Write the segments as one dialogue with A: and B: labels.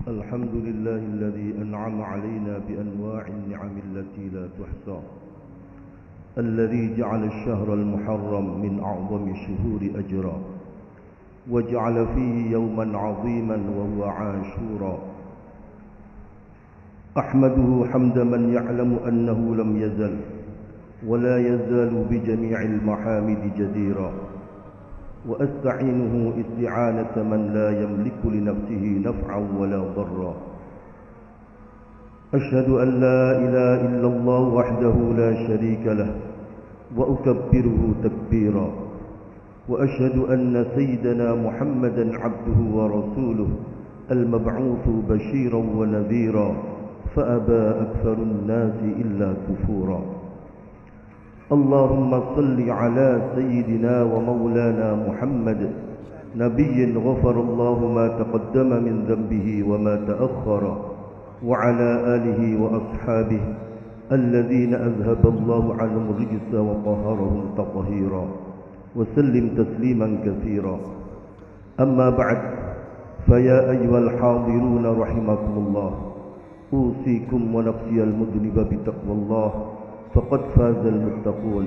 A: الحمد لله الذي أنعم علينا بأنواع النعم التي لا تحصى، الذي جعل الشهر المحرم من أعظم الشهور أجرا، وجعل فيه يوما عظيما وهو عاشورا. أحمده حمد من يعلم أنه لم يزل ولا يزال بجميع المحامد جديرا، وأستعينه استعانة من لا يملك لنفسه نفعا ولا ضرا. أشهد أن لا إله إلا الله وحده لا شريك له، وأكبره تكبيرا، وأشهد أن سيدنا محمدا عبده ورسوله المبعوث بشيرا ونذيرا، فأبى أكثر الناس إلا كفورا. اللهم صل على سيدنا ومولانا محمد، نبي غفر الله ما تقدم من ذنبه وما تأخر، وعلى آله وأصحابه الذين أذهب الله عنهم الرجس وطهرهم تطهيرا، وسلم تسليما كثيرا. أما بعد، فيا أيها الحاضرون رحمكم الله، أوصيكم ونفسي المذنب بتقوى الله، فقد فاز المتقون.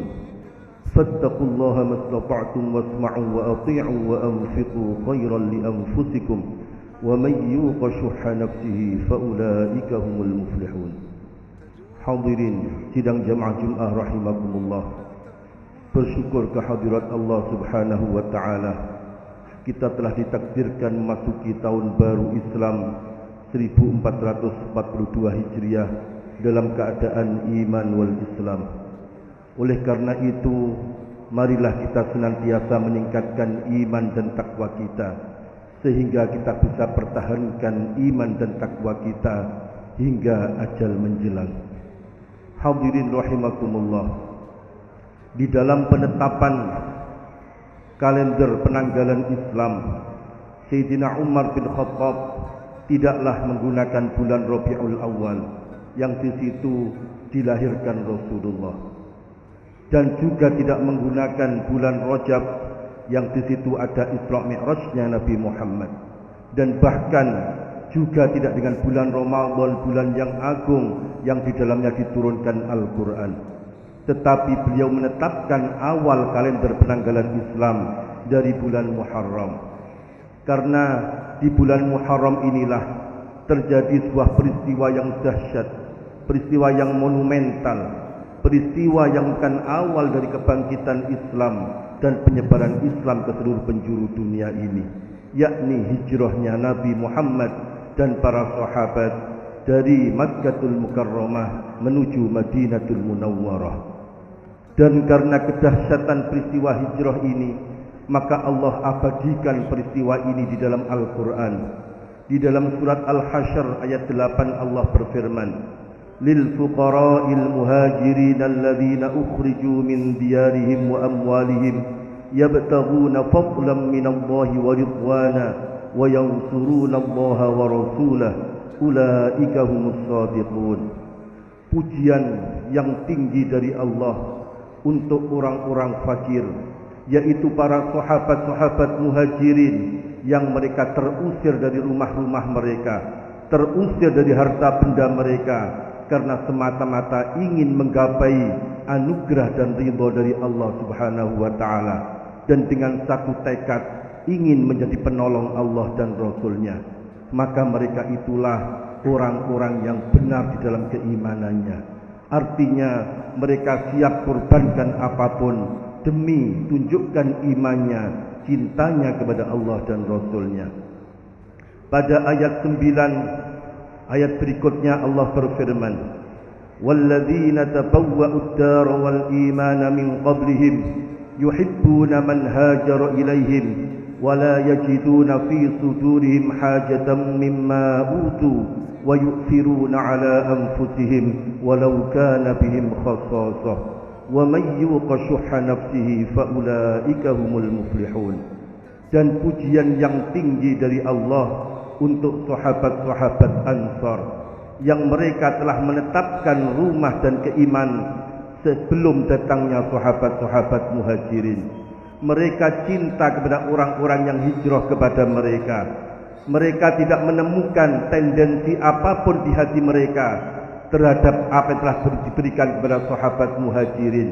A: فاتقوا الله ما استطعتم، واسمعوا وأطيعوا وأنفقوا خيرا لأنفسكم، ومن يوق شح نفسه فأولئك هم المفلحون. Hadirin sidang jamaah Jumat rahimakumullah, bersyukur kehadirat Allah Subhanahu wa taala, kita telah ditakdirkan memasuki tahun baru Islam 1442 Hijriah dalam keadaan iman wal Islam. Oleh karena itu, marilah kita senantiasa meningkatkan iman dan takwa kita, sehingga kita bisa pertahankan iman dan takwa kita hingga ajal menjelang. Hadirin rahimakumullah, di dalam penetapan kalender penanggalan Islam, Sayyidina Umar bin Khattab tidaklah menggunakan bulan Rabiul Awal yang di situ dilahirkan Rasulullah, dan juga tidak menggunakan bulan Rajab yang di situ ada Isra Mi'rajnya Nabi Muhammad, dan bahkan juga tidak dengan bulan Ramadan, bulan yang agung yang di dalamnya diturunkan Al-Quran. Tetapi beliau menetapkan awal kalender penanggalan Islam dari bulan Muharram, karena di bulan Muharram inilah terjadi sebuah peristiwa yang dahsyat, peristiwa yang monumental, peristiwa yang bukan awal dari kebangkitan Islam dan penyebaran Islam ke seluruh penjuru dunia ini, yakni hijrahnya Nabi Muhammad dan para sahabat dari Makkahul Mukarramah menuju Madinatul Munawwarah. Dan karena kedahsyatan peristiwa hijrah ini, maka Allah abadikan peristiwa ini di dalam Al-Quran. Di dalam surat Al-Hasyr ayat 8 Allah berfirman, lil fuqara'il muhajirin alladhina ukhriju min diyarihim wa amwalihim yabtaghuna fadlan minallahi wa ridwana wa yansuruna Allaha wa rasulahu ulaika humus shadiqun. Pujian yang tinggi dari Allah untuk orang-orang fakir, yaitu para sahabat-sahabat muhajirin yang mereka terusir dari rumah-rumah mereka, terusir dari harta benda mereka, karena semata-mata ingin menggapai anugerah dan ridha dari Allah Subhanahu wa taala, dan dengan satu tekad ingin menjadi penolong Allah dan Rasul-Nya. Maka mereka itulah orang-orang yang benar di dalam keimanannya. Artinya mereka siap korbankan apapun demi tunjukkan imannya, cintanya kepada Allah dan Rasul-Nya. Pada ayat 9, ayat berikutnya Allah berfirman, walladzina tabawwa'ud dar wal imana min qablihim yuhibbuna man hajara ilaihim wa la yajiduna fi sudurihim hajatan mimma utu wa yu'thiruna ala anfusihim walau kana bihim khassasah wa may yuqa shuhha nafsihi fa ulaika humul muflihun. Dan pujian yang tinggi dari Allah untuk sahabat-sahabat Ansar yang mereka telah menetapkan rumah dan keiman sebelum datangnya sahabat-sahabat Muhajirin. Mereka cinta kepada orang-orang yang hijrah kepada mereka, Mereka tidak menemukan tendensi apapun di hati mereka terhadap apa yang telah diberikan kepada sahabat Muhajirin.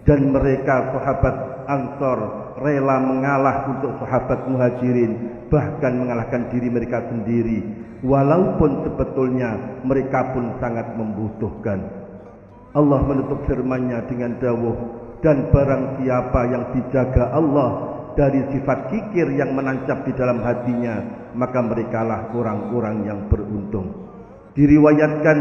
A: Dan mereka sahabat Ansor rela mengalah untuk sahabat Muhajirin, bahkan mengalahkan diri mereka sendiri, walaupun sebetulnya mereka pun sangat membutuhkan. Allah menutup firman-Nya dengan dawuh, dan barang siapa yang dijaga Allah dari sifat kikir yang menancap di dalam hatinya, maka merekalah orang-orang yang beruntung. Diriwayatkan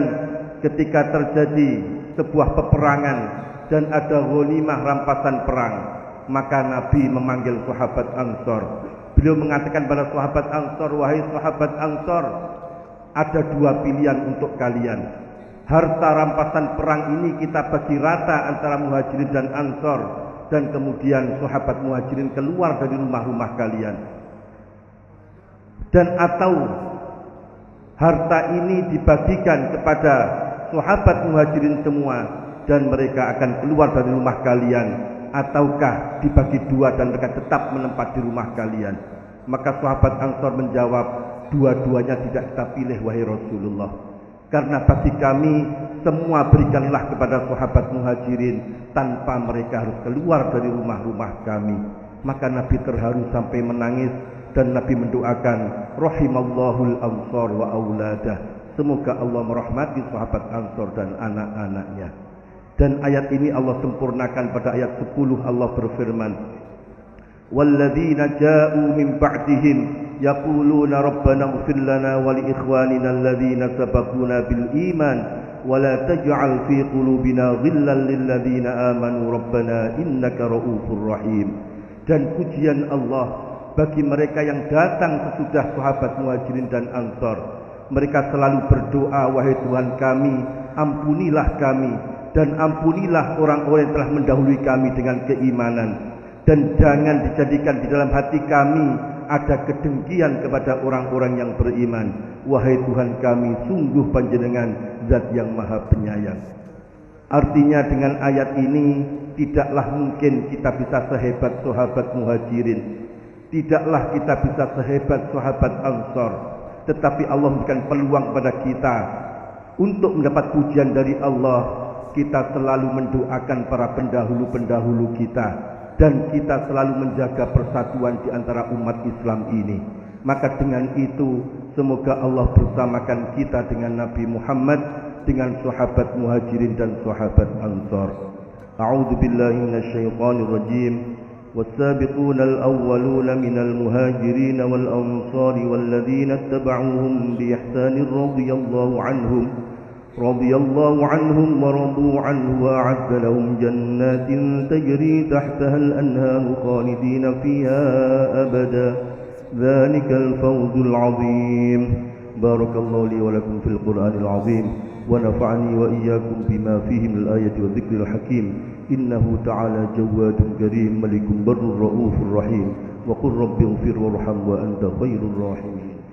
A: ketika terjadi sebuah peperangan dan ada ghanimah rampasan perang, maka Nabi memanggil sahabat Ansor. Beliau mengatakan pada sahabat Ansor, wahai sahabat Ansor, ada dua pilihan untuk kalian. Harta rampasan perang ini kita bagi rata antara Muhajirin dan Ansor, dan kemudian sahabat Muhajirin keluar dari rumah-rumah kalian. Dan atau harta ini dibagikan kepada sahabat Muhajirin semua dan mereka akan keluar dari rumah kalian, ataukah dibagi dua dan mereka tetap menempat di rumah kalian. Maka sahabat Ansor menjawab, dua-duanya tidak kita pilih wahai Rasulullah, karena bagi kami semua berikanlah kepada sahabat Muhajirin tanpa mereka harus keluar dari rumah-rumah kami. Maka Nabi terharu sampai menangis, dan Nabi mendoakan, rahimallahul ansor wa auladah, semoga Allah merahmati sahabat Ansor dan anak-anaknya. Dan ayat ini Allah sempurnakan pada ayat 10. Allah berfirman, walladzina ja'u min ba'dihim yaquluna rabbana ighfir lana wa li ikhwanina alladzina sabaquna bil iman wa la taj'al fi qulubina ghillan lil ladzina amanu rabbana innaka ra'ufur rahim. Dan pujian Allah bagi mereka yang datang sesudah sahabat Muhajirin dan Ansor. Mereka selalu berdoa, wahai Tuhan kami, ampunilah kami dan ampunilah orang-orang yang telah mendahului kami dengan keimanan, dan jangan dijadikan di dalam hati kami ada kedengkian kepada orang-orang yang beriman. Wahai Tuhan kami, sungguh Panjenengan Zat yang Maha Penyayang. Artinya dengan ayat ini tidaklah mungkin kita bisa sehebat sahabat Muhajirin, tidaklah kita bisa sehebat sahabat Ansor, tetapi Allah memberikan peluang pada kita untuk mendapat pujian dari Allah. Kita selalu mendoakan para pendahulu-pendahulu kita, dan kita selalu menjaga persatuan di antara umat Islam ini. Maka dengan itu semoga Allah bersamakan kita dengan Nabi Muhammad, dengan sahabat Muhajirin dan sahabat Ansor. A'udzu billahi minasyaitonir rajim. والسابقون الأولون من المهاجرين والأنصار والذين اتبعوهم بإحسان رضي الله عنهم ورضوا عنه وأعد لهم جنات تجري تحتها الأنهار خالدين فيها أبدا ذلك الفوز العظيم. بارك الله لي ولكم في القرآن العظيم ونفعني وإياكم بما فيه من الآية والذكر الحكيم. إنه تعالى جواد كريم ملك بر رؤوف رحيم. وقل رب اغفر وارحم وأنت خير الراحمين.